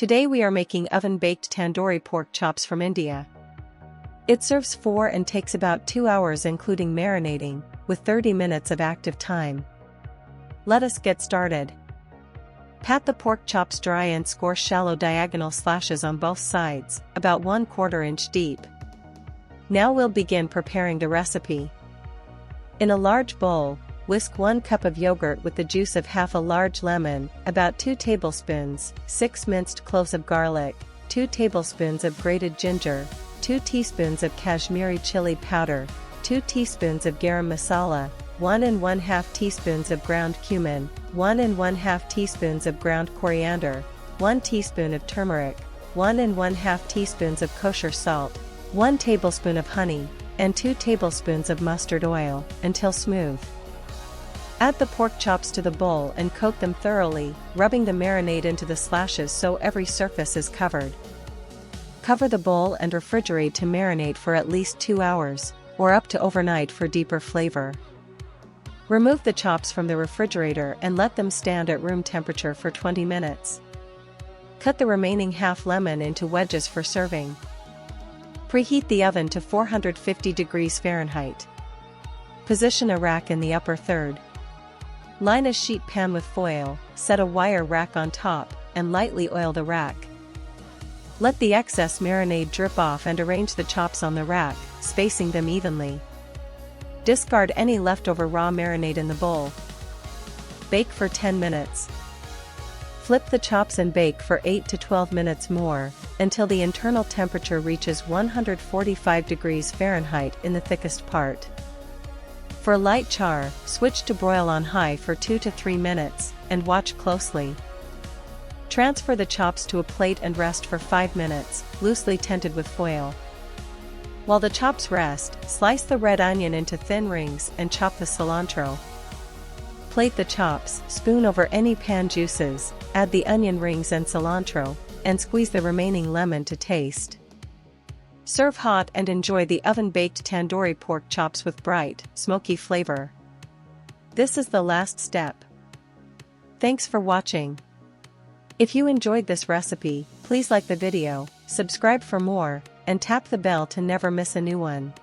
Today we are making oven-baked tandoori pork chops from India. It serves 4 and takes about 2 hours including marinating, with 30 minutes of active time. Let us get started. Pat the pork chops dry and score shallow diagonal slashes on both sides, about 1/4 inch deep. Now we'll begin preparing the recipe. In a large bowl, whisk 1 cup of yogurt with the juice of half a large lemon, about 2 tablespoons, 6 minced cloves of garlic, 2 tablespoons of grated ginger, 2 teaspoons of Kashmiri chili powder, 2 teaspoons of Garam masala, 1 1/2 teaspoons of ground cumin, 1 1/2 teaspoons of ground coriander, 1 teaspoon of turmeric, 1 1/2 teaspoons of kosher salt, 1 tablespoon of honey, and 2 tablespoons of mustard oil, until smooth. Add the pork chops to the bowl and coat them thoroughly, rubbing the marinade into the slashes so every surface is covered. Cover the bowl and refrigerate to marinate for at least 2 hours, or up to overnight for deeper flavor. Remove the chops from the refrigerator and let them stand at room temperature for 20 minutes. Cut the remaining half lemon into wedges for serving. Preheat the oven to 450 degrees Fahrenheit. Position a rack in the upper third. Line a sheet pan with foil, set a wire rack on top, and lightly oil the rack. Let the excess marinade drip off and arrange the chops on the rack, spacing them evenly. Discard any leftover raw marinade in the bowl. Bake for 10 minutes. Flip the chops and bake for 8 to 12 minutes more, until the internal temperature reaches 145 degrees Fahrenheit in the thickest part. For light char, switch to broil on high for 2 to 3 minutes, and watch closely. Transfer the chops to a plate and rest for 5 minutes, loosely tented with foil. While the chops rest, slice the red onion into thin rings and chop the cilantro. Plate the chops, spoon over any pan juices, add the onion rings and cilantro, and squeeze the remaining lemon to taste. Serve hot and enjoy the oven-baked tandoori pork chops with bright, smoky flavor. This is the last step. Thanks for watching. If you enjoyed this recipe, please like the video, subscribe for more, and tap the bell to never miss a new one.